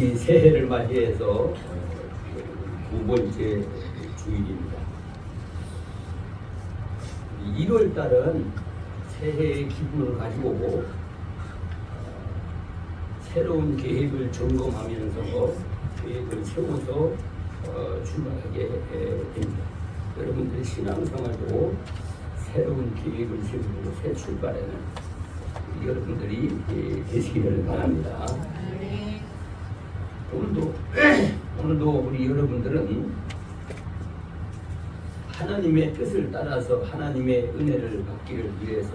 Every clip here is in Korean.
우리 새해를 맞이해서 두 번째 주일입니다. 1월 달은 새해의 기분을 가지고 새로운 계획을 점검하면서 계획을 세워서 출발하게 됩니다. 여러분들의 신앙생활도 새로운 계획을 세우고 새 출발에는 여러분들이 되시기를 바랍니다. 오늘도 우리 여러분들은 하나님의 뜻을 따라서 하나님의 은혜를 받기를 위해서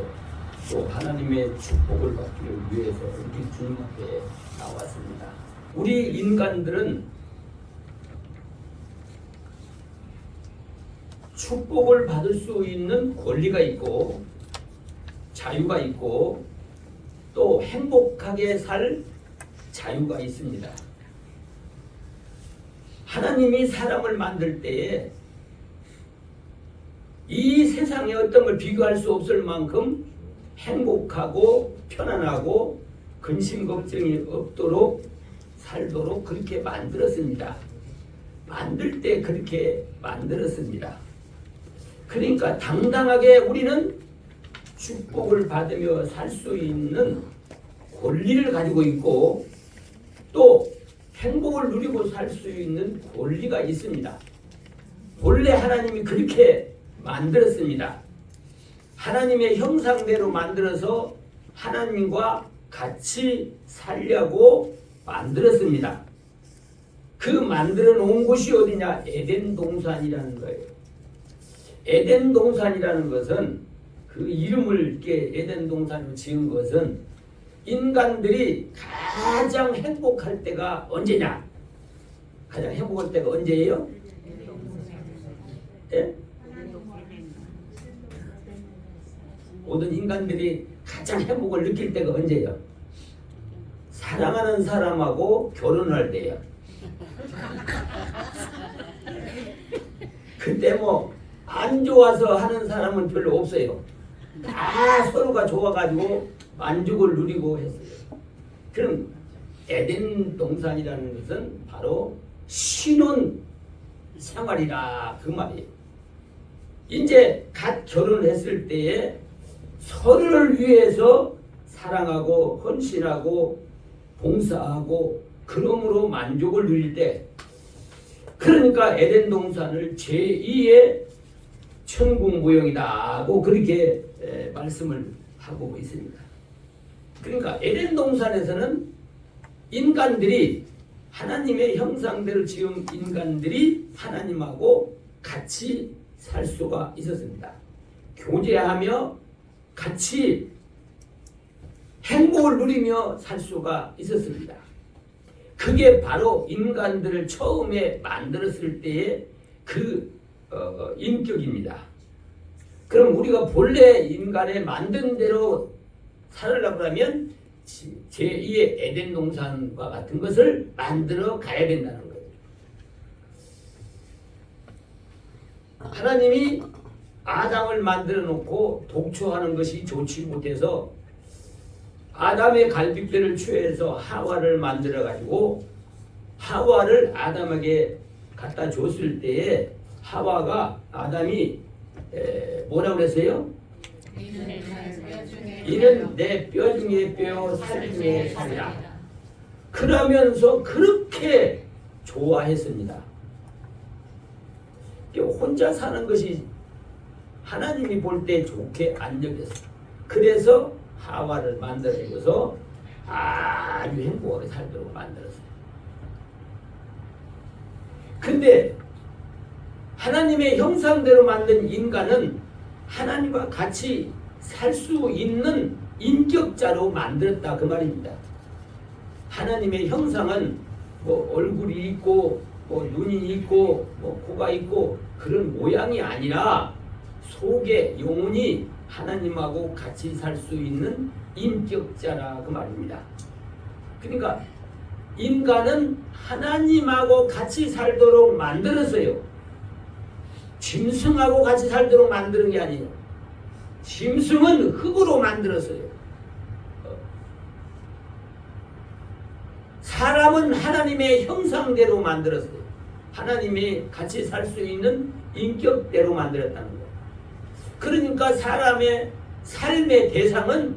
또 하나님의 축복을 받기를 위해서 이렇게 주님 앞에 나왔습니다. 우리 인간들은 축복을 받을 수 있는 권리가 있고 자유가 있고 또 행복하게 살 자유가 있습니다. 하나님이 사람을 만들 때에 이 세상에 어떤 걸 비교할 수 없을 만큼 행복하고 편안하고 근심 걱정이 없도록 살도록 그렇게 만들었습니다. 만들 때 그렇게 만들었습니다. 그러니까 당당하게 우리는 축복을 받으며 살 수 있는 권리를 가지고 있고 또 행복을 누리고 살 수 있는 권리가 있습니다. 본래 하나님이 그렇게 만들었습니다. 하나님의 형상대로 만들어서 하나님과 같이 살려고 만들었습니다. 그 만들어 놓은 곳이 어디냐? 에덴 동산이라는 거예요. 에덴 동산이라는 것은 그 이름을 이렇게 에덴 동산으로 지은 것은 인간들이 가장 행복할 때가 언제냐? 가장 행복할 때가 언제예요? 예? 모든 인간들이 가장 행복을 느낄 때가 언제예요? 사랑하는 사람하고 결혼할 때예요. 그때 뭐 안 좋아서 하는 사람은 별로 없어요. 다 서로가 좋아가지고 만족을 누리고 했어요. 그럼 에덴 동산이라는 것은 바로 신혼 생활이라 그 말이에요. 이제 갓 결혼했을 때에 서로를 위해서 사랑하고 헌신하고 봉사하고 그러므로 만족을 누릴 때, 그러니까 에덴 동산을 제2의 천국 모형이다고 그렇게 말씀을 하고 있습니다. 그러니까 에덴 동산에서는 인간들이 하나님의 형상대로 지은 인간들이 하나님하고 같이 살 수가 있었습니다. 교제하며 같이 행복을 누리며 살 수가 있었습니다. 그게 바로 인간들을 처음에 만들었을 때의 그 인격입니다. 그럼 우리가 본래 인간의 만든 대로 살으려고 하면 제2의 에덴 동산과 같은 것을 만들어 가야 된다는 거예요. 하나님이 아담을 만들어 놓고 독초하는 것이 좋지 못해서 아담의 갈빗대를 취해서 하와를 만들어 가지고 하와를 아담에게 갖다 줬을 때에 하와가 아담이 뭐라고 그랬어요? 이는 내 뼈 중에 뼈, 살 중에 살이라. 그러면서 그렇게 좋아했습니다. 혼자 사는 것이 하나님이 볼 때 좋게 안 여겼어요. 그래서 하와를 만들어서 아주 행복하게 살도록 만들었어요. 근데 하나님의 형상대로 만든 인간은 하나님과 같이 살 수 있는 인격자로 만들었다 그 말입니다. 하나님의 형상은 뭐 얼굴이 있고 뭐 눈이 있고 뭐 코가 있고 그런 모양이 아니라 속에 영혼이 하나님하고 같이 살 수 있는 인격자라 그 말입니다. 그러니까 인간은 하나님하고 같이 살도록 만들었어요. 짐승하고 같이 살도록 만드는 게 아니에요. 짐승은 흙으로 만들었어요. 사람은 하나님의 형상대로 만들었어요. 하나님이 같이 살 수 있는 인격대로 만들었다는 거예요. 그러니까 사람의 삶의 대상은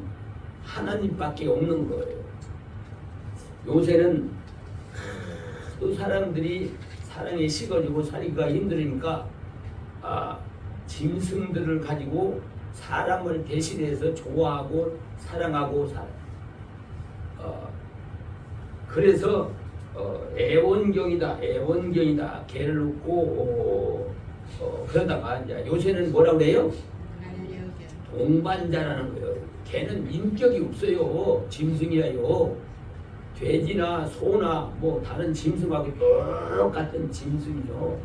하나님밖에 없는 거예요. 요새는 또 사람들이 사랑이 식어지고 살기가 힘들으니까 짐승들을 가지고 사람을 대신해서 좋아하고 사랑하고 살아요. 그래서 애원경이다 개를 놓고 그러다가 이제 요새는 뭐라고 그래요? 동반자라는 거예요. 개는 인격이 없어요. 짐승이에요. 돼지나 소나 뭐 다른 짐승하고 똑같은 짐승이죠.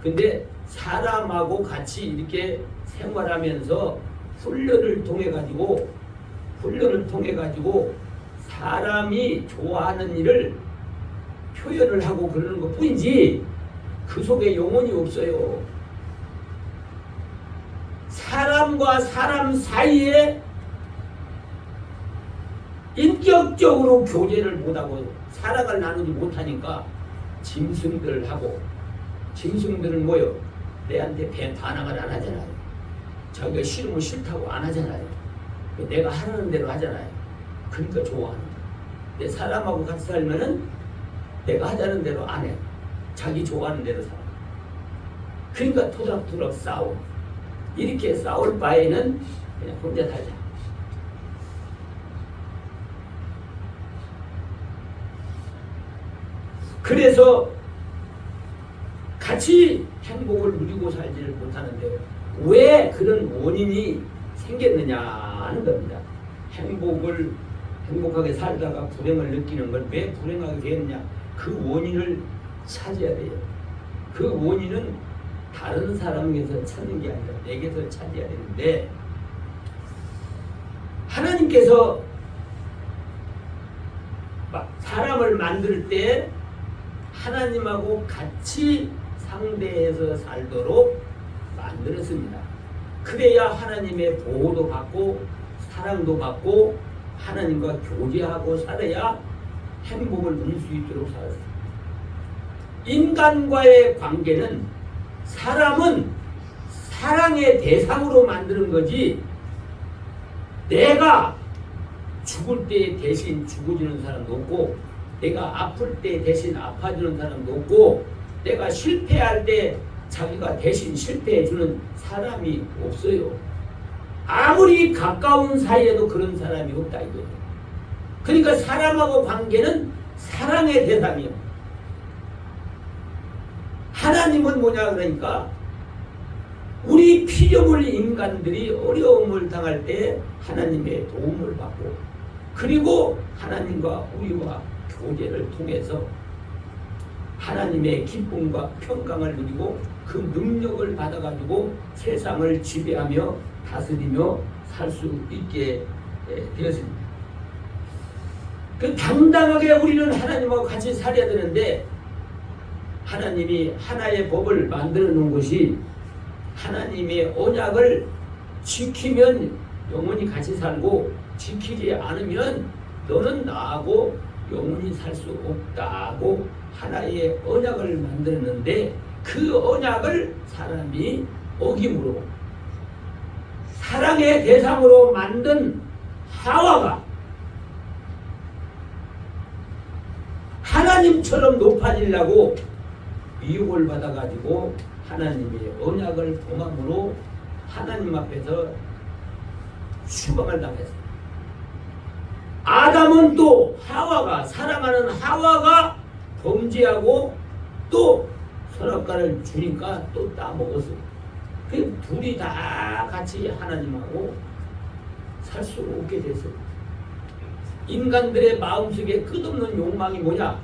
근데 사람하고 같이 이렇게 생활하면서 훈련을 통해 가지고 사람이 좋아하는 일을 표현을 하고 그러는 것 뿐이지 그 속에 영혼이 없어요. 사람과 사람 사이에 인격적으로 교제를 못하고 사랑을 나누지 못하니까 짐승들하고, 짐승들은 뭐요? 내한테 반항을 안 하잖아요. 자기가 싫으면 싫다고 안 하잖아요. 내가 하라는 대로 하잖아요. 그러니까 좋아하는 거예요. 내 사람하고 같이 살면은 내가 하자는 대로 안 해. 자기 좋아하는 대로 살아. 그러니까 토닥토닥 싸워. 이렇게 싸울 바에는 그냥 혼자 살자. 그래서 같이 행복을 누리고 살지를 못하는데 왜 그런 원인이 생겼느냐 하는 겁니다. 행복하게 살다가 불행을 느끼는 걸 왜 불행하게 됐느냐, 그 원인을 찾아야 돼요. 그 원인은 다른 사람에게서 찾는 게 아니라 내게서 찾아야 되는데, 하나님께서 사람을 만들 때 하나님하고 같이 상대해서 살도록 만들었습니다. 그래야 하나님의 보호도 받고 사랑도 받고 하나님과 교제하고 살아야 행복을 누릴 수 있도록 살았습니다. 인간과의 관계는 사람은 사랑의 대상으로 만드는 거지, 내가 죽을 때 대신 죽어주는 사람도 없고, 내가 아플 때 대신 아파주는 사람도 없고, 내가 실패할 때 자기가 대신 실패해주는 사람이 없어요. 아무리 가까운 사이에도 그런 사람이 없다 이거예요. 그러니까 사람하고 관계는 사랑의 대상이에요. 하나님은 뭐냐 그러니까 우리 피조물 인간들이 어려움을 당할 때 하나님의 도움을 받고, 그리고 하나님과 우리와 교제를 통해서 하나님의 기쁨과 평강을 누리고 그 능력을 받아가지고 세상을 지배하며 다스리며 살 수 있게 되었습니다. 그 당당하게 우리는 하나님하고 같이 살아야 되는데, 하나님이 하나의 법을 만들어 놓은 것이 하나님의 언약을 지키면 영원히 같이 살고, 지키지 않으면 너는 나하고 영원히 살 수 없다고 하나의 언약을 만들었는데, 그 언약을 사람이 어김으로 사랑의 대상으로 만든 하와가 하나님처럼 높아지려고 미혹을 받아가지고 하나님의 언약을 범함으로 하나님 앞에서 추방을 당했습니다. 아담은 또 하와가, 사랑하는 하와가 범죄하고 또 선악과를 주니까 또 따먹었어요. 그 둘이 다 같이 하나님하고 살 수 없게 됐어요. 인간들의 마음속에 끝없는 욕망이 뭐냐?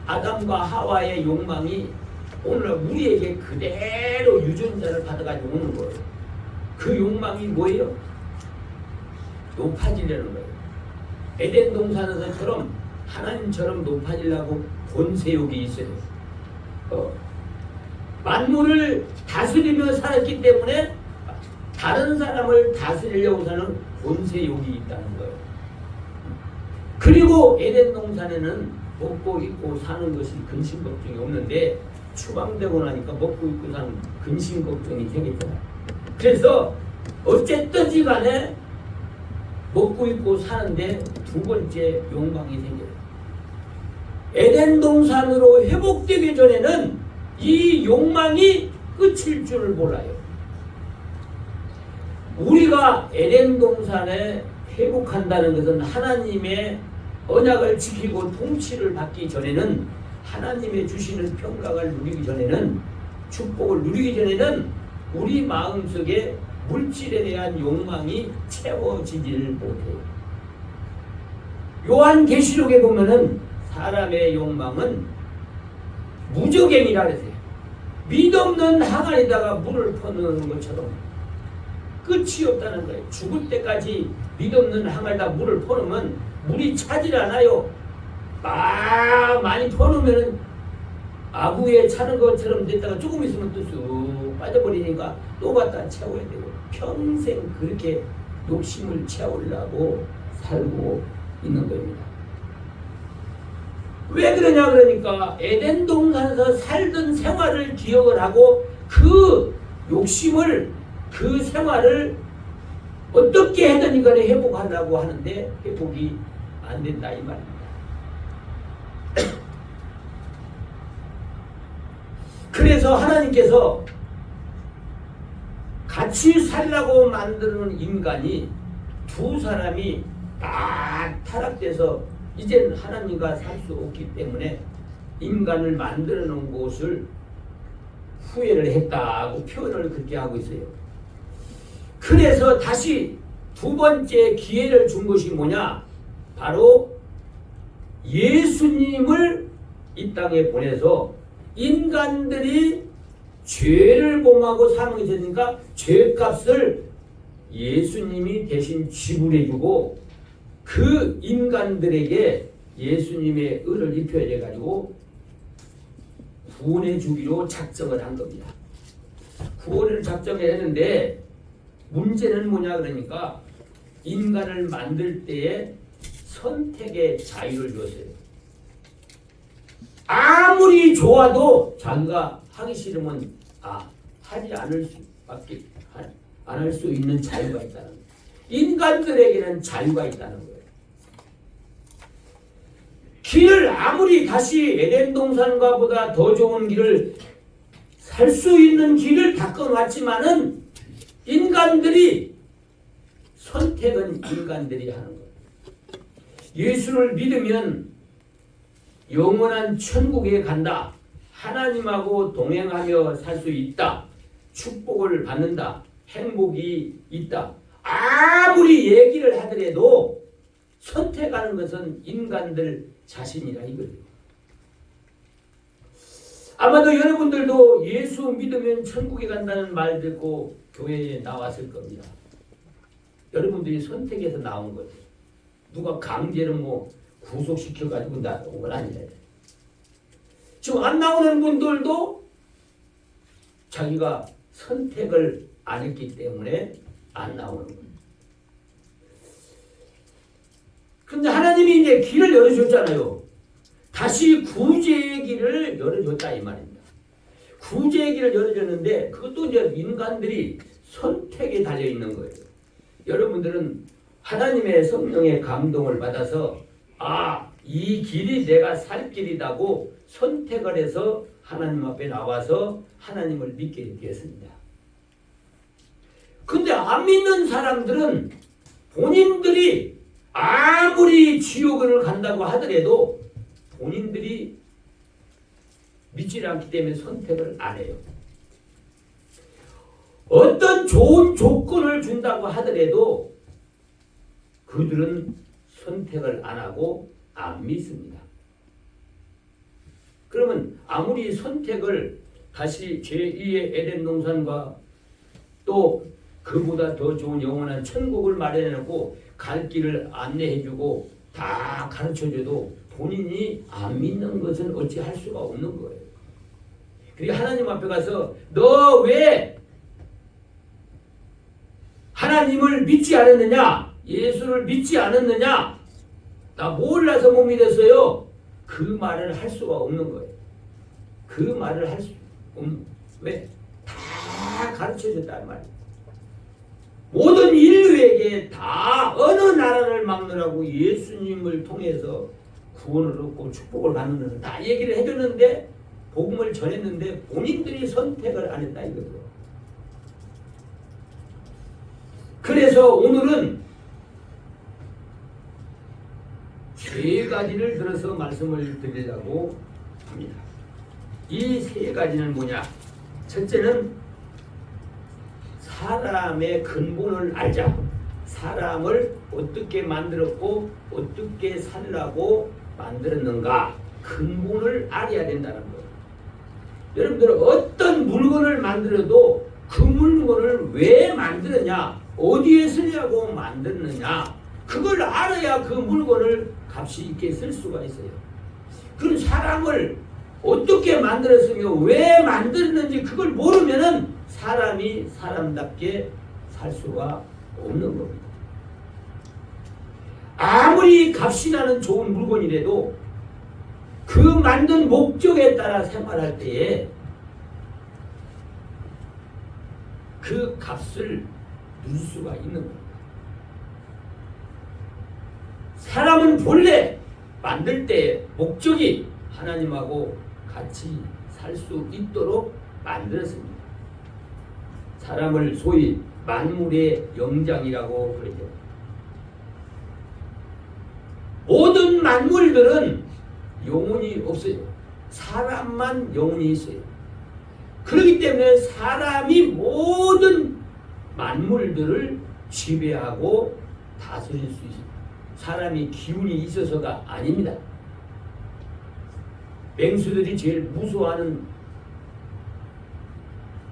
아담과 하와의 욕망이 오늘 우리에게 그대로 유전자를 받아가지고 오는 거예요. 그 욕망이 뭐예요? 높아지려는 거예요. 에덴 동산에서처럼 하나님처럼 높아지려고 본세욕이 있어요. 만물을 다스리며 살았기 때문에 다른 사람을 다스리려고 사는 본세욕이 있다는 거예요. 그리고 에덴 동산에는 먹고 입고 사는 것이 근심 걱정이 없는데 추방되고 나니까 먹고 입고 사는 근심 걱정이 생겼잖아요. 그래서 어쨌든지 간에 먹고 입고 사는데 두 번째 욕망이 생겨요. 에덴 동산으로 회복되기 전에는 이 욕망이 끝일 줄을 몰라요. 우리가 에덴 동산에 회복한다는 것은 하나님의 언약을 지키고 통치를 받기 전에는, 하나님의 주시는 평강을 누리기 전에는, 축복을 누리기 전에는 우리 마음속에 물질에 대한 욕망이 채워지지를 못해요. 요한계시록에 보면은 사람의 욕망은 무적행이라 그랬어요. 믿없는 항아리에다가 물을 퍼넣는 것처럼 끝이 없다는 거예요. 죽을 때까지 믿없는 항아리에다 물을 퍼넣으면 물이 차질 않아요. 많이 퍼놓으면 아구에 차는 것처럼 됐다가 조금 있으면 또 쑥 빠져버리니까 또 갖다 채워야 되고, 평생 그렇게 욕심을 채우려고 살고 있는 겁니다. 왜 그러냐 그러니까 에덴 동산에서 살던 생활을 기억을 하고 그 욕심을, 그 생활을 어떻게 해든 간에 회복하려고 하는데 회복이 안 된다 이 말입니다. 그래서 하나님께서 같이 살라고 만드는 인간이 두 사람이 딱 타락돼서 이제는 하나님과 살 수 없기 때문에 인간을 만들어 놓은 곳을 후회를 했다고 표현을 그렇게 하고 있어요. 그래서 다시 두 번째 기회를 준 것이 뭐냐? 바로 예수님을 이 땅에 보내서 인간들이 죄를 범하고 사망이 되니까 죄값을 예수님이 대신 지불해주고 그 인간들에게 예수님의 의를 입혀야 돼가지고 구원해 주기로 작정을 한 겁니다. 구원을 작정했는데 문제는 뭐냐 그러니까 인간을 만들 때에 선택의 자유를 줬어요. 아무리 좋아도 자기가 하기 싫으면 하지 않을 수밖에 안 할 수 있는 자유가 있다는 거예요. 인간들에게는 자유가 있다는 거예요. 길을 아무리 다시 에덴 동산과 보다 더 좋은 길을 살 수 있는 길을 닦아놨지만은 인간들이 선택은 인간들이 하는 거예요. 예수를 믿으면 영원한 천국에 간다. 하나님하고 동행하며 살 수 있다. 축복을 받는다. 행복이 있다. 아무리 얘기를 하더라도 선택하는 것은 인간들 자신이라 이거예요. 아마도 여러분들도 예수 믿으면 천국에 간다는 말 듣고 교회에 나왔을 겁니다. 여러분들이 선택해서 나온 거죠. 누가 강제로 구속시켜가지고 나온 건 아니에요. 지금 안 나오는 분들도 자기가 선택을 안 했기 때문에 안 나오는 거예요. 근데 하나님이 이제 길을 열어줬잖아요. 다시 구제의 길을 열어줬다 이 말입니다. 구제의 길을 열어줬는데 그것도 이제 인간들이 선택에 달려있는 거예요. 여러분들은 하나님의 성령의 감동을 받아서 이 길이 내가 살 길이라고 선택을 해서 하나님 앞에 나와서 하나님을 믿게 되었습니다. 근데 안 믿는 사람들은 본인들이 아무리 지옥을 간다고 하더라도 본인들이 믿지 않기 때문에 선택을 안 해요. 어떤 좋은 조건을 준다고 하더라도 그들은 선택을 안 하고 안 믿습니다. 그러면 아무리 선택을 다시 제2의 에덴 동산과 또 그보다 더 좋은 영원한 천국을 마련해놓고 갈 길을 안내해주고 다 가르쳐줘도 본인이 안 믿는 것은 어찌 할 수가 없는 거예요. 그리고 하나님 앞에 가서 너 왜 하나님을 믿지 않았느냐? 예수를 믿지 않았느냐? 나 몰라서 못 믿었어요. 그 말을 할 수가 없는 거예요. 그 말을 할 수 없는. 왜? 다 가르쳐줬단 말이에요. 모든 인류에게 다 어느 나라를 막느라고 예수님을 통해서 구원을 얻고 축복을 받는 다 얘기를 해줬는데, 복음을 전했는데 본인들이 선택을 안 했다 이거죠. 그래서 오늘은 세 가지를 들어서 말씀을 드리려고 합니다. 이 세 가지는 뭐냐? 첫째는 사람의 근본을 알자. 사람을 어떻게 만들었고 어떻게 살라고 만들었는가, 근본을 알아야 된다는 거예요. 여러분들 어떤 물건을 만들어도 그 물건을 왜 만들었냐, 어디에 쓰려고 만들었느냐, 그걸 알아야 그 물건을 값이 있게 쓸 수가 있어요. 그럼 사람을 어떻게 만들었으며 왜 만들었는지 그걸 모르면은 사람이 사람답게 살 수가 없는 겁니다. 아무리 값이 나는 좋은 물건이라도 그 만든 목적에 따라 생활할 때에 그 값을 누릴 수가 있는 겁니다. 사람은 본래 만들 때 목적이 하나님하고 같이 살 수 있도록 만들었습니다. 사람을 소위 만물의 영장이라고 그러죠. 모든 만물들은 영혼이 없어요. 사람만 영혼이 있어요. 그렇기 때문에 사람이 모든 만물들을 지배하고 다스릴 수 있습니다. 사람이 기운이 있어서가 아닙니다. 맹수들이 제일 무서워하는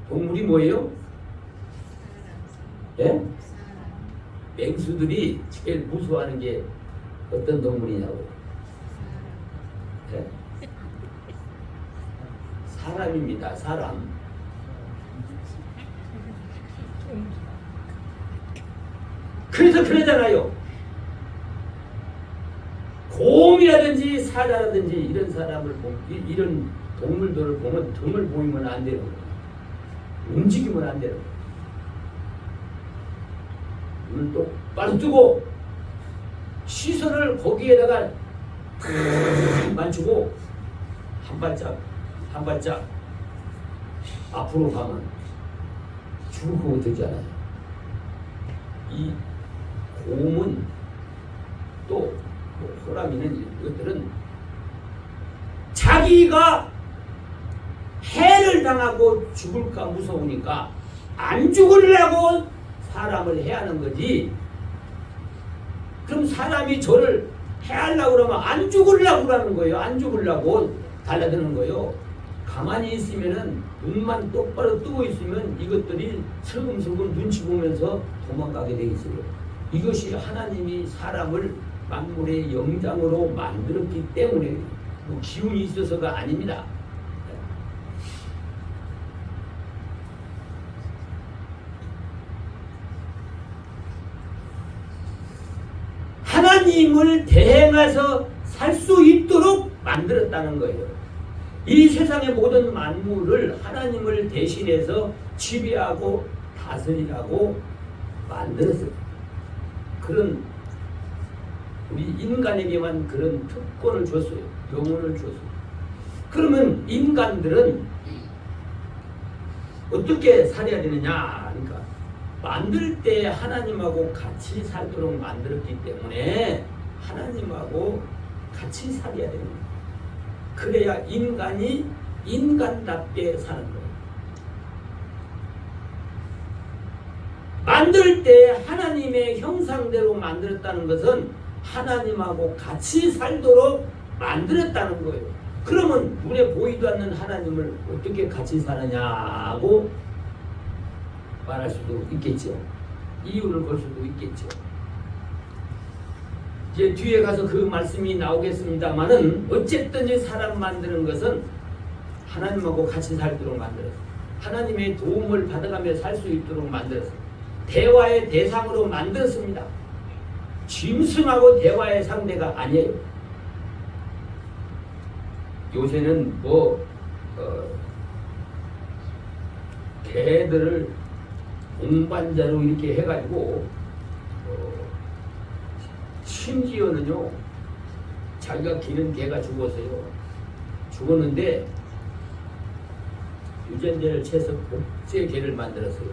동물이 뭐예요? 예? 맹수들이 제일 무서워하는 게 어떤 동물이냐고요? 예? 사람입니다. 사람. 그래서 그러잖아요. 곰이라든지 사자라든지 이런 사람을 이런 동물들을 보면 등을 보이면 안 되는 거예요. 움직이면 안 되는 거예요. 눈을 똑바로 뜨고 시선을 거기에다가 맞추고 한 발짝 앞으로 가면 죽을 것 같잖아요. 이 곰은 또 호랑이는 이것들은 자기가 해를 당하고 죽을까 무서우니까 안 죽으려고 사람을 해하는 거지. 그럼 사람이 저를 해하려고 그러면 안 죽으려고 그러는 거예요. 안 죽으려고 달라드는 거예요. 가만히 있으면은 눈만 똑바로 뜨고 있으면 이것들이 슬금슬금 눈치 보면서 도망가게 돼 있어요. 이것이 하나님이 사람을 만물의 영장으로 만들었기 때문에 뭐 기운이 있어서가 아닙니다. 하나님을 대행해서 살 수 있도록 만들었다는 거예요. 이 세상의 모든 만물을 하나님을 대신해서 지배하고 다스리라고 만들었어요. 그런 우리 인간에게만 그런 특권을 줬어요. 영혼을 줬어요. 그러면 인간들은 어떻게 살아야 되느냐? 그러니까 만들 때 하나님하고 같이 살도록 만들었기 때문에 하나님하고 같이 살아야 됩니다. 그래야 인간이 인간답게 사는 거예요. 만들 때 하나님의 형상대로 만들었다는 것은 하나님하고 같이 살도록 만들었다는 거예요. 그러면 눈에 보이도 않는 하나님을 어떻게 같이 사느냐고 말할 수도 있겠죠. 이유를 볼 수도 있겠죠. 이제 뒤에 가서 그 말씀이 나오겠습니다만은 어쨌든지 사람 만드는 것은 하나님하고 같이 살도록 만들었어요. 하나님의 도움을 받아가며 살 수 있도록 만들었어요. 대화의 대상으로 만들었습니다. 짐승하고 대화의 상대가 아니에요. 요새는 개들을 동반자로 이렇게 해가지고 심지어는요 자기가 기른 개가 죽었는데 유전자를 채서 복제개를 만들었어요.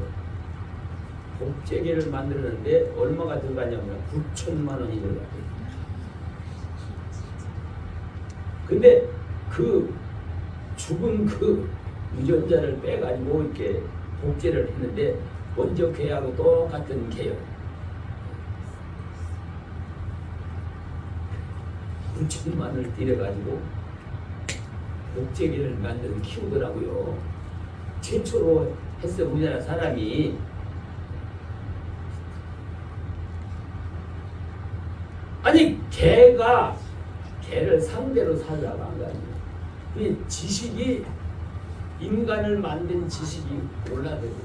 복제개를 만들었는데 얼마가 들어가냐면 9천만 원이 들어가요. 근데 그 죽은 그 유전자를 빼가지고 이렇게 복제를 했는데 먼저 개하고 똑같은 개요. 9천만 원을 들여가지고 복제개를 만들어 키우더라고요. 최초로 했어 우리나라 사람이. 아니 개를 상대로 살라고 한 거 아니에요. 그 지식이 인간을 만든 지식이 올라되고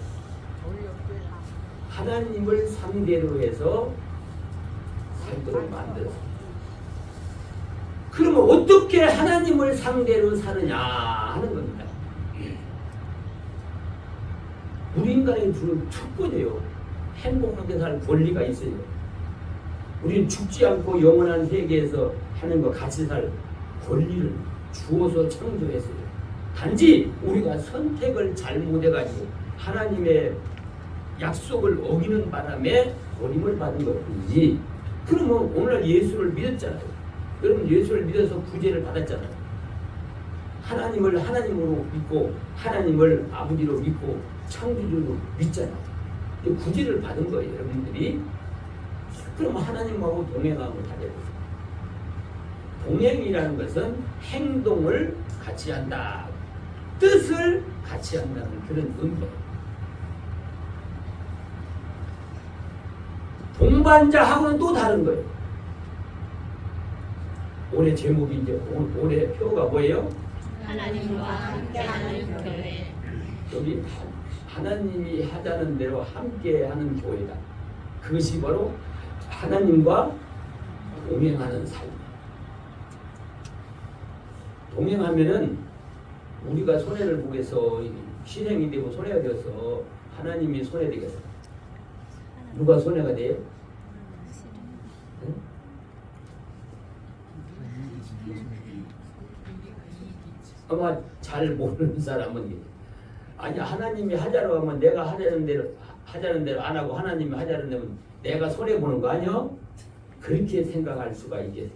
하나님을 상대로 해서 살도록 만들었습니다. 그러면 어떻게 하나님을 상대로 사느냐 하는 겁니다. 우리 인간의 주는 특권이에요. 행복하게 살 권리가 있어요. 우리는 죽지 않고 영원한 세계에서 하는 것 같이 살 권리를 주어서 창조했어요. 단지 우리가 선택을 잘못해가지고 하나님의 약속을 어기는 바람에 버림을 받은 것뿐이지. 그러면 오늘 예수를 믿었잖아요. 여러분 예수를 믿어서 구제를 받았잖아요. 하나님을 하나님으로 믿고 하나님을 아버지로 믿고 창조주로 믿잖아요. 구제를 받은 거예요, 여러분들이. 그러면 하나님하고 동행하면 다 되고. 동행이라는 것은 행동을 같이 한다. 뜻을 같이 한다는 그런 의미예요. 동반자하고는 또 다른 거예요. 올해 제목이 이제 올해 표가 뭐예요? 하나님과 함께하는 교회. 여기 하나님이 하자는 대로 함께하는 교회다. 그것이 바로 하나님과 동행하는 삶. 동행하면은 우리가 손해를 보겠어. 실행이 되고 손해가 되어서 하나님이 손해되겠어. 누가 손해가 돼요? 응? 아마 잘 모르는 사람은 아니 하나님이 하자로 하면 내가 하자는 대로 안 하고 하나님이 하자는 대로 내가 손해 보는 거 아니요? 그렇게 생각할 수가 있겠어요.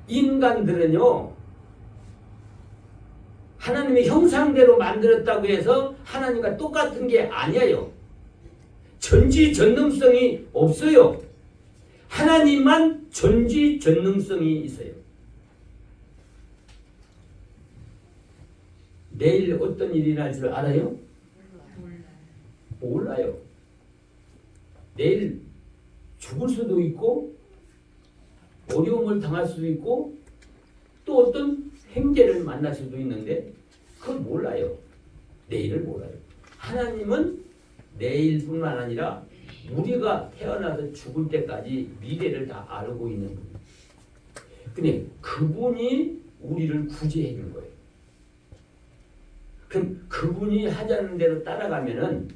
인간들은요 하나님의 형상대로 만들었다고 해서 하나님과 똑같은 게 아니에요. 전지전능성이 없어요. 하나님만 전지전능성이 있어요. 내일 어떤 일이 날 줄 알아요? 몰라요. 내일 죽을 수도 있고 어려움을 당할 수도 있고 또 어떤 행제를 만날 수도 있는데 그걸 몰라요. 내일을 몰라요. 하나님은 내일뿐만 아니라 우리가 태어나서 죽을 때까지 미래를 다 알고 있는 분이에요. 근데 그분이 우리를 구제해 준 거예요. 그럼 그분이 하자는 대로 따라가면은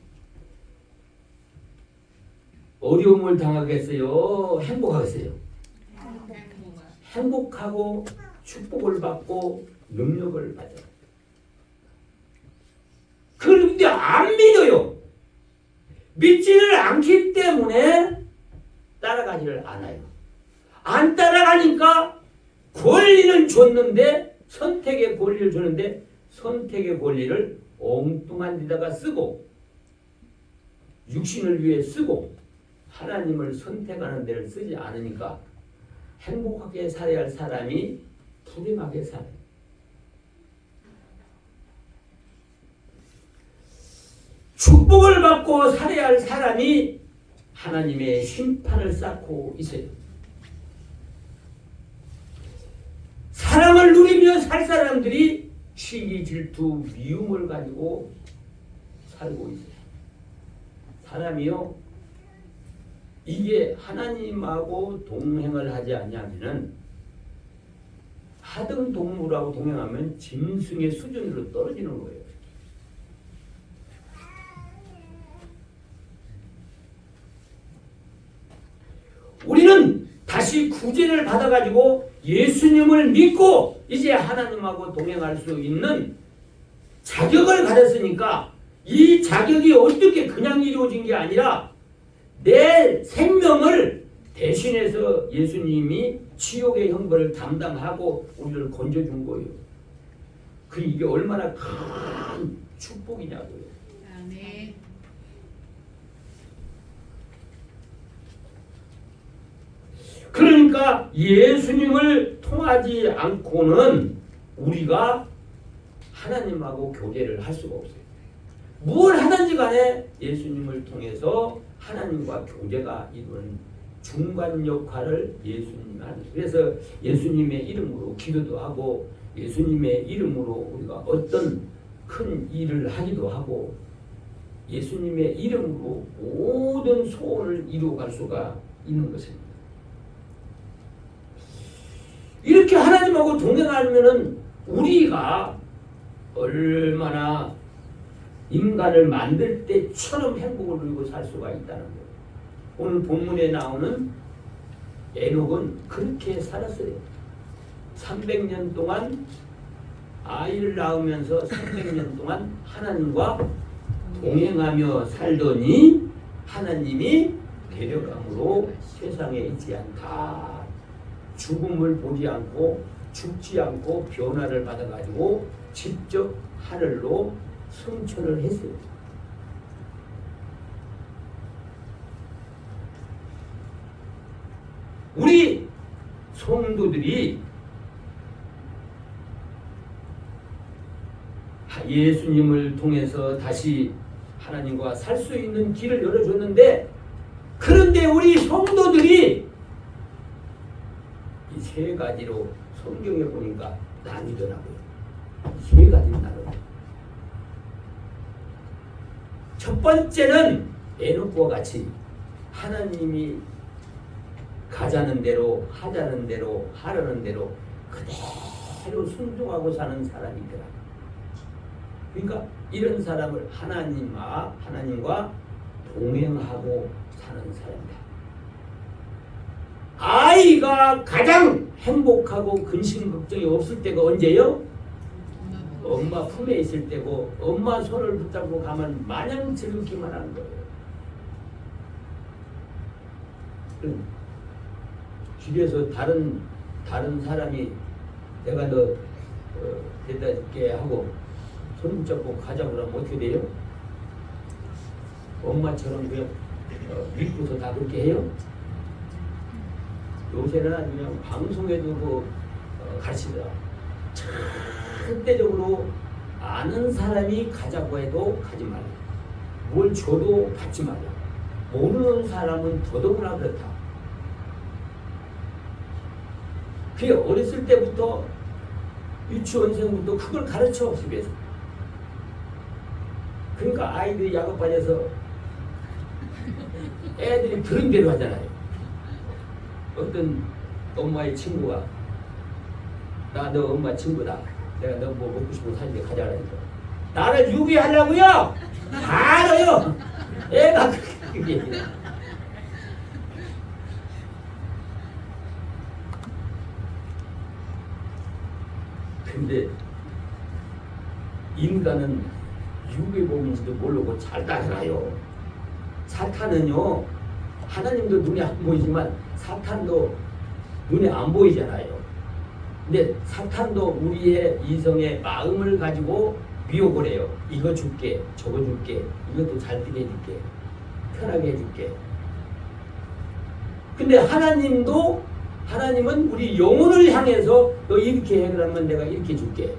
어려움을 당하겠어요? 행복하겠어요? 행복하고 축복을 받고 능력을 받아요. 그런데 안 믿어요. 믿지를 않기 때문에 따라가지를 않아요. 안 따라가니까 권리는 줬는데 선택의 권리를 줬는데 선택의 권리를 엉뚱한 데다가 쓰고 육신을 위해 쓰고 하나님을 선택하는 데를 쓰지 않으니까 행복하게 살아야 할 사람이 불행하게 살아요. 축복을 받고 살아야 할 사람이 하나님의 심판을 쌓고 있어요. 사랑을 누리며 살 사람들이 시기, 질투, 미움을 가지고 살고 있어요. 사람이요, 이게 하나님하고 동행을 하지 않냐면은 하등 동물하고 동행하면 짐승의 수준으로 떨어지는 거예요. 우리는 다시 구제를 받아가지고 예수님을 믿고 이제 하나님하고 동행할 수 있는 자격을 가졌으니까 이 자격이 어떻게 그냥 이루어진 게 아니라 내 생명을 대신해서 예수님이 지옥의 형벌을 담당하고 우리를 건져준 거예요. 이게 얼마나 큰 축복이냐고요. 아멘. 그러니까 예수님을 통하지 않고는 우리가 하나님하고 교제를 할 수가 없어요. 뭘 하든지 간에 예수님을 통해서 하나님과 교제가 이루는 중간 역할을 예수님이 하는 거예요. 그래서 예수님의 이름으로 기도도 하고 예수님의 이름으로 우리가 어떤 큰 일을 하기도 하고 예수님의 이름으로 모든 소원을 이루어갈 수가 있는 것입니다. 이렇게 하나님하고 동행하면은 우리가 얼마나 인간을 만들 때처럼 행복을 누리고 살 수가 있다는 거예요. 오늘 본문에 나오는 에녹은 그렇게 살았어요. 300년 동안 아이를 낳으면서 300년 동안 하나님과 동행하며 살더니 하나님이 데려감으로 세상에 있지 않다. 죽음을 보지 않고 죽지 않고 변화를 받아가지고 직접 하늘로 승천을 했어요. 우리 성도들이 예수님을 통해서 다시 하나님과 살 수 있는 길을 열어줬는데 그런데 우리 성도들이 이 세 가지로 성경에 보니까 나뉘더라고요. 세 가지 나눠요. 첫 번째는 에녹과 같이 하나님이 가자는 대로 하자는 대로 하라는 대로 그대로 순종하고 사는 사람이더라. 그러니까 이런 사람을 하나님과 동행하고 사는 사람이다. 아이가 가장 행복하고 근심 걱정이 없을 때가 언제요? 엄마 품에 있을 때고 엄마 손을 붙잡고 가면 마냥 즐겁기만 하는 거예요. 집에서 다른 사람이 내가 너 데려다 줄게 하고 손 붙잡고 가자고 그러면 어떻게 돼요? 엄마처럼 그냥 믿고서 다 그렇게 해요? 요새는 아주 그냥 방송에도 가르치더라. 절대적으로 아는 사람이 가자고 해도 가지 말라. 뭘 줘도 받지 말라. 모르는 사람은 더더구나 그렇다. 그게 어렸을 때부터 유치원생부터 그걸 가르쳐 집에서. 그러니까 아이들이 약업 빠져서 애들이 들은 대로 하잖아요. 어떤 엄마의 친구가 나 너 엄마 친구다. 내가 너 뭐 먹고 싶은 사줄게 가자 그러니까 나를 유기하려고요? 알아요. 애가 그게 근데 인간은 유괴범인지도 모르고 잘 따라가요. 사탄은요 하나님도 눈에 안 보이지만 사탄도 눈에 안 보이잖아요. 근데 사탄도 우리의 이성의 마음을 가지고 미혹을 해요. 이거 줄게, 저거 줄게, 이것도 잘 되게 해줄게, 편하게 해줄게. 근데 하나님은 우리 영혼을 향해서 너 이렇게 해 그러면 내가 이렇게 줄게.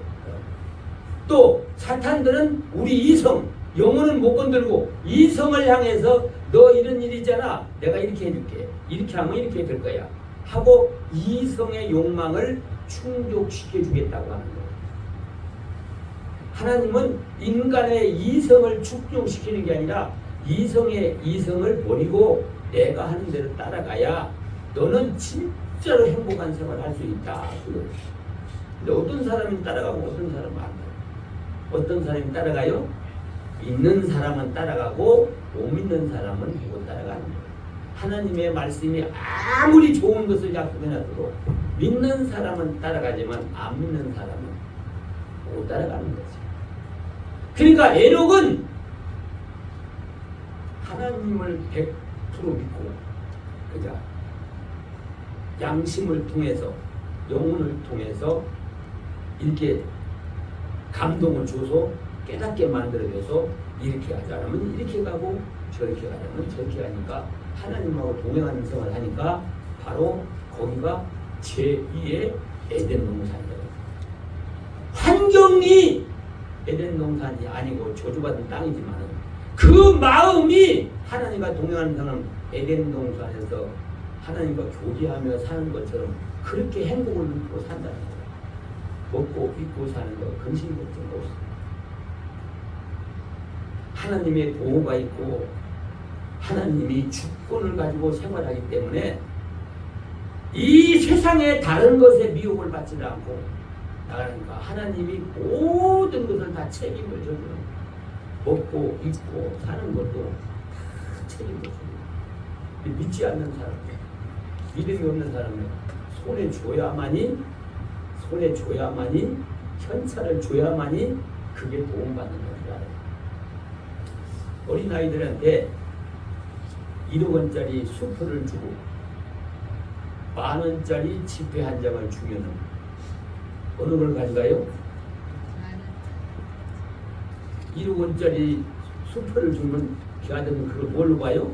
또 사탄들은 우리 이성, 영혼은 못 건들고 이성을 향해서 너 이런 일 있잖아, 내가 이렇게 해줄게, 이렇게 하면 이렇게 될 거야 하고 이성의 욕망을 충족시켜 주겠다고 하는 거예요. 하나님은 인간의 이성을 충족시키는 게 아니라 이성을 버리고 내가 하는 대로 따라가야 너는 진짜로 행복한 생활을 할 수 있다. 근데 어떤 사람은 따라가고 어떤 사람은 안 따라가요. 어떤 사람이 따라가요? 믿는 사람은 따라가고 못 믿는 사람은 못 따라가는 거예요. 하나님의 말씀이 아무리 좋은 것을 약속해놔도 믿는 사람은 따라가지만 안 믿는 사람은 못 따라가는 거죠. 그러니까 에녹은 하나님을 100% 믿고 그자 양심을 통해서 영혼을 통해서 이렇게 감동을 줘서 깨닫게 만들어줘서 이렇게 하자면 이렇게 가고 저렇게 가자면 저렇게 가니까 하나님하고 동행하는 생활을 하니까 바로 거기가 제2의 에덴 동산이에요. 환경이 에덴 동산이 아니고 저주받은 땅이지만 그 마음이 하나님과 동행하는 사람 에덴 동산에서 하나님과 교제하며 사는 것처럼 그렇게 행복을 누리고 산다는 거예요. 먹고 입고 사는 거 근심 걱정 없어. 하나님의 보호가 있고 하나님이 주권을 가지고 생활하기 때문에 이 세상의 다른 것에 미혹을 받지 않고 나가니까 하나님이 모든 것을 다 책임을 져주는 거예요. 먹고 입고 사는 것도 다 책임을 져요. 믿지 않는 사람, 믿음이 없는 사람은 손에 줘야만이 현찰을 줘야만이 그게 도움받는 줄 알아요. 어린아이들한테 1억 원짜리 수표를 주고 10,000원짜리 지폐 한 장을 주면은 어느 걸 가져가요? 1억 원짜리 수표를 주면 그 아들은 그걸 뭘로 봐요?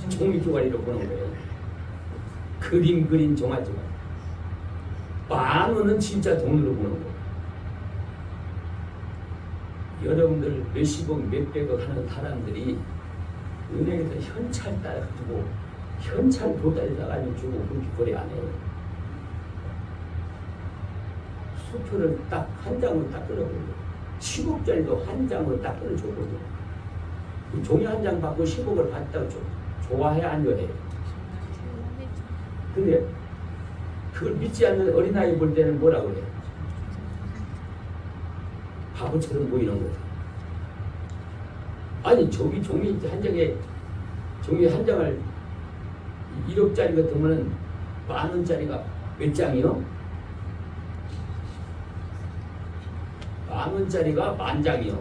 종이 조각으로 보는 거예요. 그림 그린 종아 조각. 10,000원은 진짜 돈으로 보는 거예요. 여러분들 몇십억 몇백억 하는 사람들이 은행에서 현찰 따가지고 현찰 보따리 따가지고 주고 그렇게 거래 안 해요. 수표를 딱 한 장으로 딱 끌어버려요. 10억짜리도 한 장으로 딱 끌어줘버려요. 종이 한 장 받고 10억을 받다고 좋아해 안 좋아해? 근데 그걸 믿지 않는 어린아이 볼 때는 뭐라고 그래요? 바보처럼 보이는 거죠. 아니 종이 한 장에 종이 한 장을 1억짜리 같으면은 10,000원짜리가 몇 장이요? 10,000원짜리가 10,000장이요.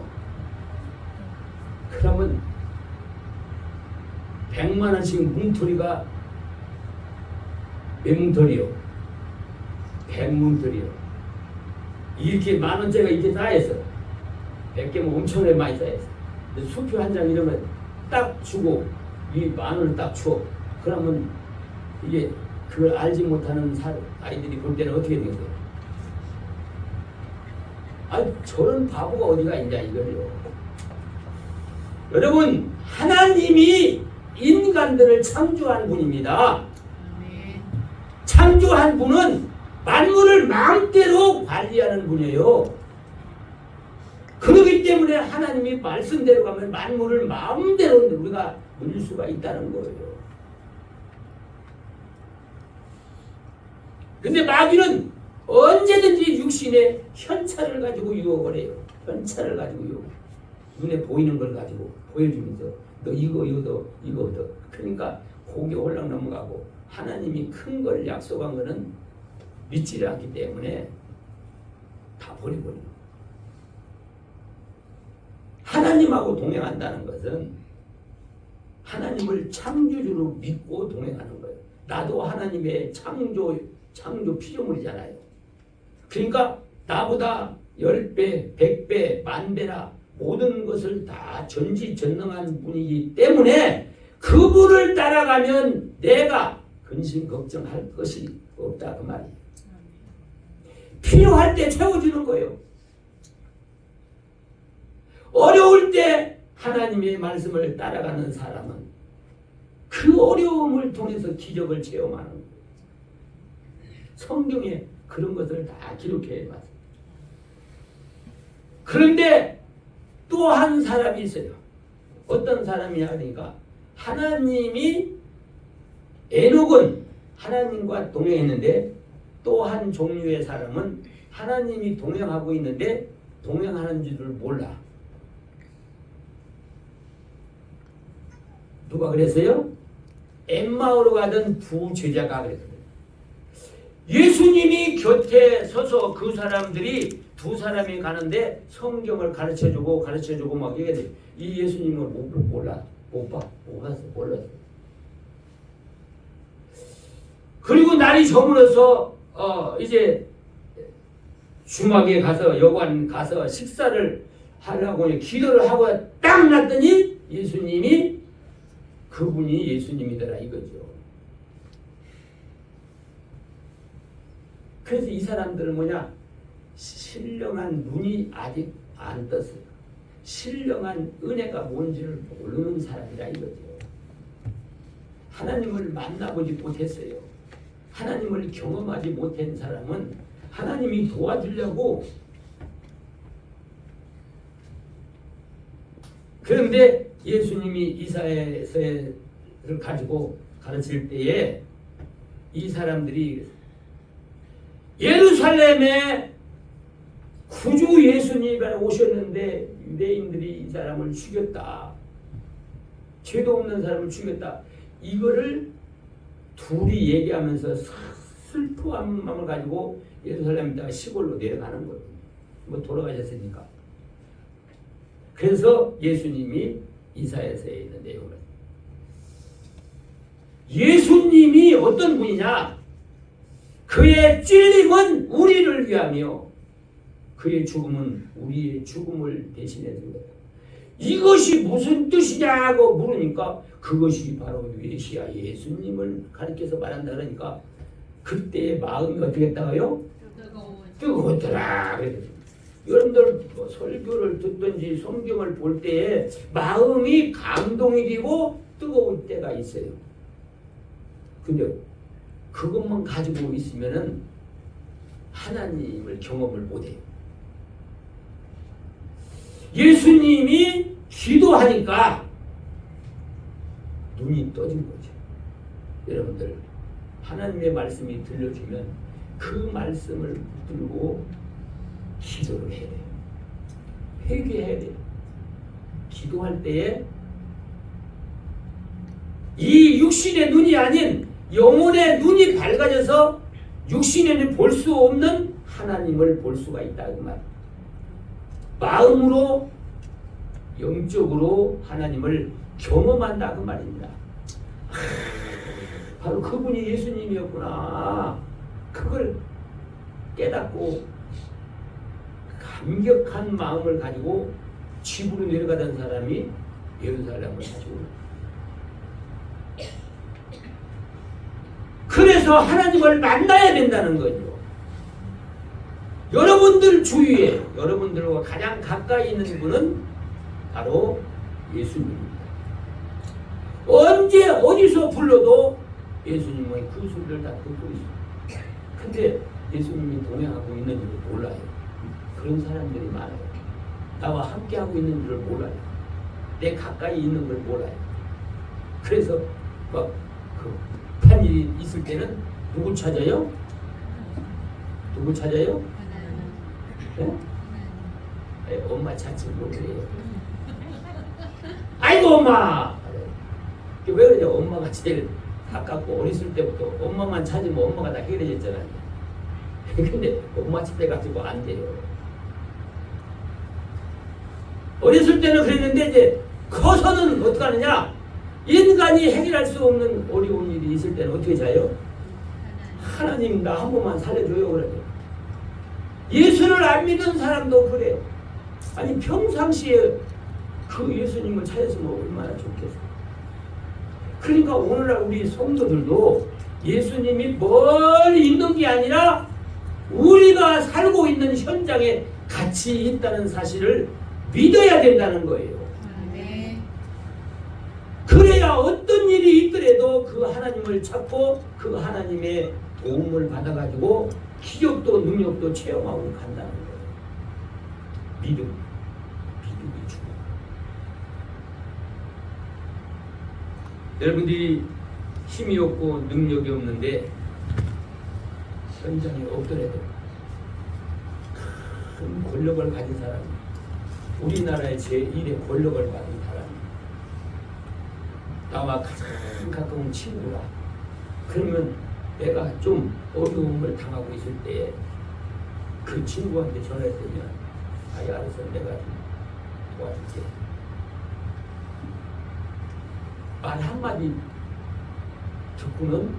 그러면 100만원씩 뭉토리가 몇 뭉토리요? 100뭉토리요. 이렇게 10,000원짜리가 이렇게 쌓여있어. 100개면 엄청나게 많이 쌓여있어. 근데 수표 한 장 이러면 딱 주고 이 10,000원을 딱 줘. 그러면 이게 그걸 알지 못하는 아이들이 볼 때는 어떻게 되겠어요? 아, 저런 바보가 어디가 있냐 이거요. 여러분, 하나님이 인간들을 창조한 분입니다. 창조한 분은 만물을 마음대로 관리하는 분이에요. 그렇기 때문에 하나님이 말씀대로 가면 만물을 마음대로 우리가 누릴 수가 있다는 거예요. 근데 마귀는 언제든지 육신의 현찰을 가지고 유혹을 해요. 현찰을 가지고 유혹. 눈에 보이는 걸 가지고 보여주면서 너 이거 얻어. 그러니까 고개 올라 넘어가고 하나님이 큰 걸 약속한 거는 믿지 않기 때문에 다 버리버리는 거예요. 하나님하고 동행한다는 것은 하나님을 창조주로 믿고 동행하는 거예요. 나도 하나님의 창조 피조물이잖아요. 그러니까 나보다 10배, 100배, 10,000배나 모든 것을 다 전지전능한 분이기 때문에 그분을 따라가면 내가 근심 걱정할 것이 없다 그 말이에요. 필요할 때 채워주는 거예요. 어려울 때 하나님의 말씀을 따라가는 사람은 그 어려움을 통해서 기적을 체험하는 거예요. 성경에 그런 것을 다 기록해 봤어요. 그런데 또 한 사람이 있어요. 어떤 사람이냐 하니까 하나님이 에녹은 하나님과 동행했는데 또 한 종류의 사람은 하나님이 동행하고 있는데 동행하는 줄을 몰라. 누가 그랬어요? 엠마오로 가던 두 제자가 그랬어요. 예수님이 곁에 서서 그 사람들이 두 사람이 가는데 성경을 가르쳐주고 막 얘기해. 이 예수님을 몰라. 못 봐. 몰랐어. 그리고 날이 저물어서 이제 주막에 가서 여관 가서 식사를 하려고 기도를 하고 딱 났더니 예수님이 그분이 예수님이더라 이거죠. 그래서 이 사람들은 뭐냐? 신령한 눈이 아직 안 떴어요. 신령한 은혜가 뭔지를 모르는 사람이라 이거죠. 하나님을 만나보지 못했어요. 하나님을 경험하지 못한 사람은 하나님이 도와주려고 그런데 예수님이 이사야서를 가지고 가르칠 때에 이 사람들이 예루살렘에 구주 예수님이 오셨는데 유대인들이 이 사람을 죽였다. 죄도 없는 사람을 죽였다. 이거를 둘이 얘기하면서 슬퍼한 마음을 가지고 예루살렘에다가 시골로 내려가는 거예요. 뭐 돌아가셨으니까. 그래서 예수님이 이사야서에 있는 내용을 예수님이 어떤 분이냐? 그의 찔림은 우리를 위하며 그의 죽음은 우리의 죽음을 대신해 준 거다. 이것이 무슨 뜻이냐고 물으니까 그것이 바로 메시아 예수님을 가리켜서 말한다 그러니까 그때의 마음이 어떻게 했다고요? 뜨거웠더라. 여러분들 뭐 설교를 듣든지 성경을 볼 때에 마음이 감동이 되고 뜨거울 때가 있어요. 근데 그것만 가지고 있으면은 하나님을 경험을 못해요. 예수님이 기도하니까 눈이 떠진 거죠. 여러분들 하나님의 말씀이 들려주면 그 말씀을 붙들고 기도를 해야 돼요. 회개해야 돼요. 기도할 때에 이 육신의 눈이 아닌 영혼의 눈이 밝아져서 육신의 눈이 볼 수 없는 하나님을 볼 수가 있다 그 말. 마음으로 영적으로 하나님을 경험한다 그 말입니다. 바로 그분이 예수님이었구나. 그걸 깨닫고 감격한 마음을 가지고 집으로 내려가던 사람이 예루살렘을 가지고 그래서 하나님을 만나야 된다는 거죠. 여러분들 주위에 여러분들과 가장 가까이 있는 분은 바로 예수님입니다. 언제 어디서 불러도 예수님의 그 소리를 다 듣고 있어요. 근데 예수님이 동행하고 있는 줄 몰라요. 그런 사람들이 많아요. 나와 함께하고 있는 줄 몰라요. 내 가까이 있는 걸 몰라요. 그래서 막 편이 있을 때는 누구 찾아요? 누구 찾아요? 네? 네, 엄마 찾지 못해요. 아이고 엄마! 왜 그러냐? 엄마가 제일 가깝고 어렸을 때부터 엄마만 찾으면 엄마가 다 해결해줬잖아요. 근데 엄마 찾아가지고 안 돼요. 어렸을 때는 그랬는데 이제 커서는 어떻게 하느냐? 인간이 해결할 수 없는 어려운 일이 있을 때는 어떻게 자요? 하나님 나 한 번만 살려줘요 그래요. 예수를 안 믿는 사람도 그래요. 아니 평상시에 그 예수님을 찾았으면 얼마나 좋겠어요. 그러니까 오늘날 우리 성도들도 예수님이 멀리 있는 게 아니라 우리가 살고 있는 현장에 같이 있다는 사실을 믿어야 된다는 거예요. 그래야 어떤 일이 있더라도 그 하나님을 찾고 그 하나님의 도움을 받아가지고 기적도 능력도 체험하고 간다는 거예요. 믿음이 중요해요. 여러분들이 힘이 없고 능력이 없는데 현장에 없더라도 큰 권력을 가진 사람, 우리나라의 제1의 권력을 가진 사람, 나와 가장 가까운 친구라. 그러면 내가 좀 어려움을 당하고 있을 때 그 친구한테 전화했더니 아이 알아서 내가 도와줄게. 말 한마디 듣고는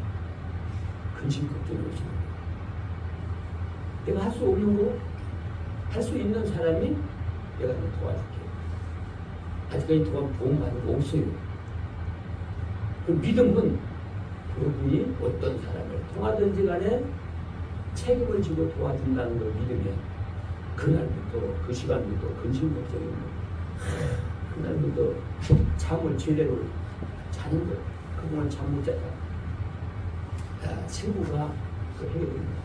근심걱정이 오십니다. 내가 할 수 없는 거, 할 수 있는 사람이 내가 좀 도와줄게. 아직까지 도움받은 거 없어요. 그 믿음은 그분이 어떤 사람을 통하든지 간에 책임을 지고 도와준다는 걸 믿으면 그날부터 그 시간부터 근심걱정이 그날부터 잠을 제대로 자는 거. 그동안 잠 못 자다. 친구가 그 해결입니다.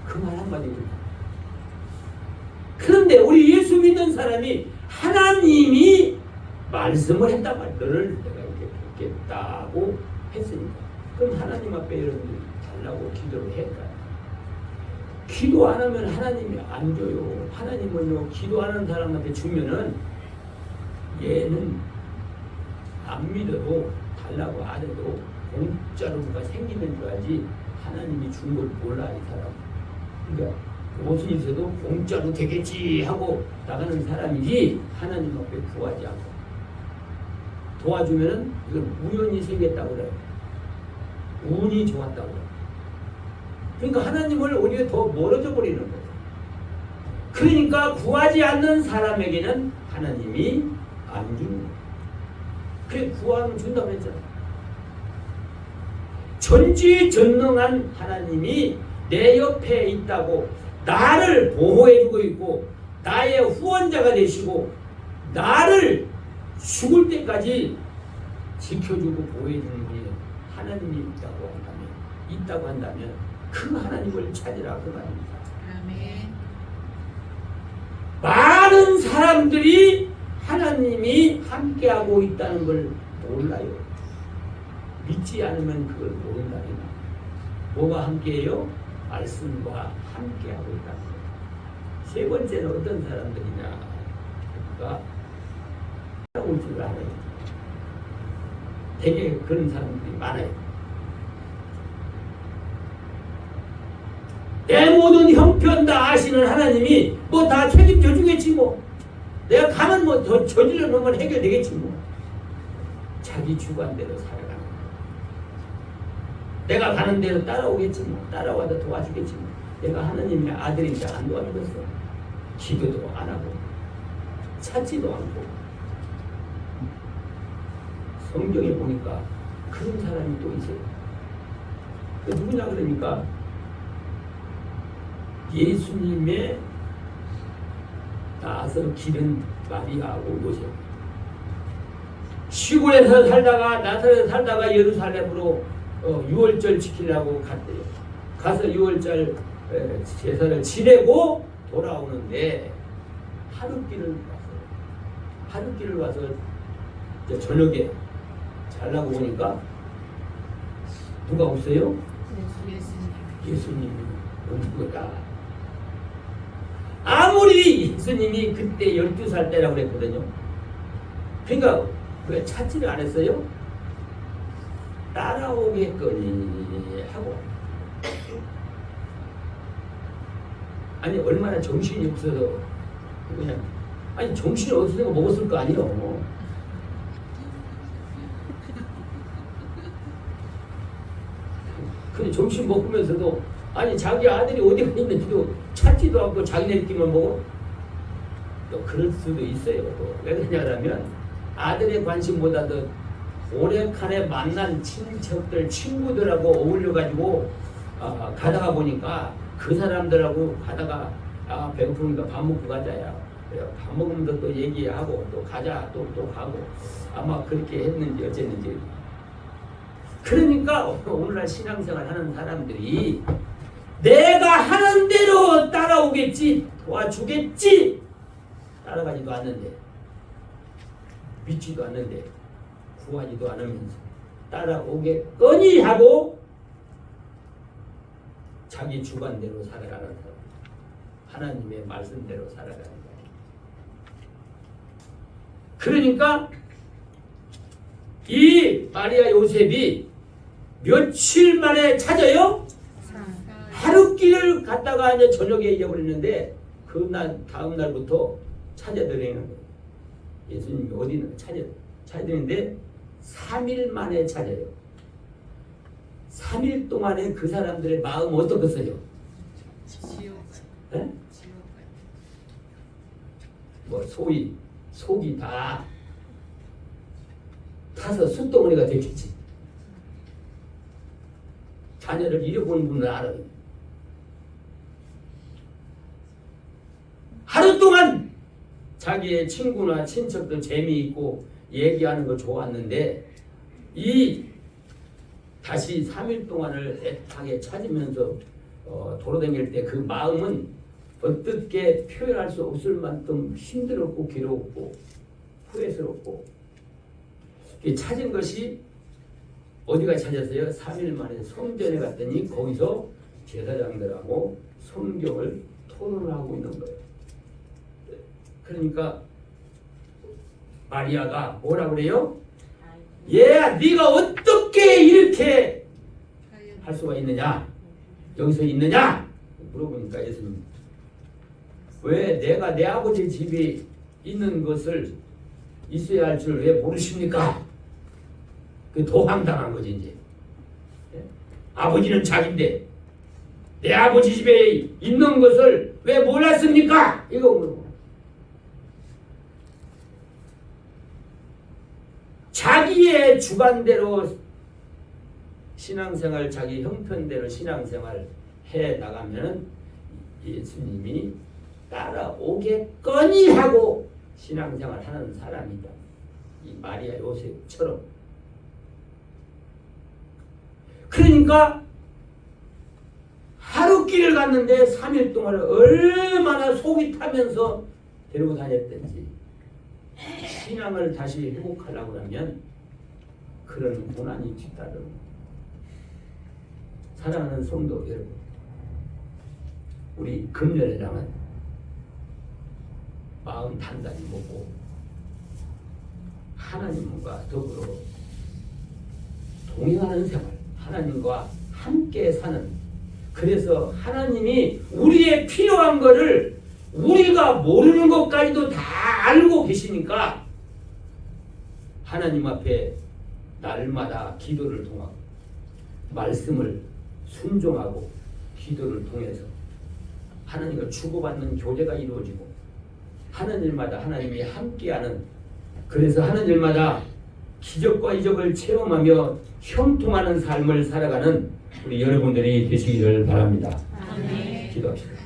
그 말 한마디 듣고. 그런데 우리 예수 믿는 사람이 하나님이 말씀을 했단 말이야. 너를 내가 이렇게 돕겠다고 했으니까. 그럼 하나님 앞에 여러분들이 달라고 기도를 할까요? 기도 안 하면 하나님이 안 줘요. 하나님은요, 기도하는 사람한테 주면은 얘는 안 믿어도 달라고 안 해도 공짜로 뭐가 생기는 줄 알지 하나님이 준 걸 몰라 이 사람. 그러니까 무슨 일에도 공짜로 되겠지 하고 나가는 사람이지 하나님 앞에 구하지 않고 도와주면은 이건 우연히 생겼다고 그래요. 운이 좋았다고 그래요. 그러니까 하나님을 오히려 더 멀어져 버리는 거예요. 그러니까 구하지 않는 사람에게는 하나님이 안 주는 거예요. 그래 구하면 준다고 했잖아. 전지전능한 하나님이 내 옆에 있다고 나를 보호해주고 있고 나의 후원자가 되시고 나를 죽을 때까지 지켜주고 보호해주는 분이 하나님이 있다고 한다면 그 하나님을 찾으라 그 말입니다. 아멘. 많은 사람들이 하나님이 함께하고 있다는 걸 몰라요. 믿지 않으면 그걸 모른다. 뭐가 함께해요? 말씀과 함께하고 있다는 거예요. 세 번째는 어떤 사람들이냐? 그러니까 따라올 줄 알아요. 되게 그런 사람들이 많아요. 내 모든 형편 다 아시는 하나님이 뭐 다 책임져 주겠지 뭐. 내가 가면 뭐 저질러 놓으면 해결되겠지 뭐. 자기 주관대로 살아가는 거야. 내가 가는 대로 따라오겠지 뭐. 따라와도 도와주겠지 뭐. 내가 하나님의 아들인데 안 도와주겠어. 기도도 안 하고 찾지도 않고. 성경에 보니까 그런 사람이 또 있어요. 그 누구냐 그러니까 예수님의 나서 기른 마리아하고 요셉. 시골에서 살다가 나사렛에서 살다가 예루살렘으로 유월절 지키려고 갔대요. 가서 유월절 제사를 지내고 돌아오는데 하룻길을 왔어요. 하룻길을 와서 저녁에 잘라고 보니까 누가 없어요? 예수님이 온 거다. 아무리 예수님이 그때 12살 때라고 그랬거든요. 그러니까 왜 찾지를 안 했어요? 따라오겠거니 하고. 아니 얼마나 정신이 없어서 그냥 아니 정신이 없어서 먹었을 거 아니에요. 근데 점심 먹으면서도 아니 자기 아들이 어디 있는지도 찾지도 않고 자기네끼리만 먹어. 또 그럴 수도 있어요. 왜 그러냐면 아들의 관심보다도 오래간에 만난 친척들 친구들하고 어울려가지고 가다가 보니까 그 사람들하고 가다가 배고프니까 밥 먹고 가자야. 그래 밥 먹으면서 또 얘기하고 또 가자 또 가고 아마 그렇게 했는지 어쨌는지. 그러니까 오늘날 신앙생활 하는 사람들이 내가 하는 대로 따라오겠지 도와주겠지 따라가지도 않는데 믿지도 않는데 구하지도 않으면서 따라오겠거니 하고 자기 주관대로 살아가는 사람. 하나님의 말씀대로 살아가는 거예요. 그러니까 이 마리아 요셉이 며칠 만에 찾아요? 하루 길을 갔다가 이제 저녁에 잊어버리는데 그날 다음 날부터 찾아드리는 거예요. 예수님이 어디 있는 찾아드리는데 3일 만에 찾아요. 3일 동안에 그 사람들의 마음 어떻겠어요? 네? 뭐 소위 속이 다 타서 숯덩어리가 됐겠지. 자녀를 잃어본 분은 알아요. 하루 동안 자기의 친구나 친척들 재미있고 얘기하는 거 좋았는데 이 다시 3일 동안을 애타게 찾으면서 돌아다닐 때 그 마음은 어떻게 표현할 수 없을 만큼 힘들었고 괴로웠고 후회스럽고 찾은 것이 어디가 찾았어요? 3일 만에 성전에 갔더니 거기서 제사장들하고 성경을 토론하고 있는 거예요. 그러니까 마리아가 뭐라 그래요? 얘야 네가 어떻게 이렇게 할 수가 있느냐? 여기서 있느냐? 물어보니까 예수님 왜 내가 내 아버지 집에 있는 것을 있어야 할 줄 왜 모르십니까? 그 더 황당한 거지 이제. 아버지는 자기인데 내 아버지 집에 있는 것을 왜 몰랐습니까? 이거 물어보. 자기의 주관대로 신앙생활, 자기 형편대로 신앙생활 해 나가면 예수님이 따라오겠거니 하고 신앙생활 하는 사람이다. 이 마리아 요셉처럼. 그러니까 하루 길을 갔는데 3일 동안 얼마나 속이 타면서 데리고 다녔던지 신앙을 다시 회복하려고 하면 그런 고난이 뒤따르는. 사랑하는 성도 여러분, 우리 금년회장은 마음 단단히 먹고 하나님과 더불어 동행하는 생활, 하나님과 함께 사는, 그래서 하나님이 우리의 필요한 거를 우리가 모르는 것까지도 다 알고 계시니까 하나님 앞에 날마다 기도를 통하고 말씀을 순종하고 기도를 통해서 하나님과 주고받는 교제가 이루어지고 하는 일마다 하나님이 함께하는, 그래서 하는 일마다 기적과 이적을 체험하며 형통하는 삶을 살아가는 우리 여러분들이 되시기를 바랍니다. 아멘. 기도합시다.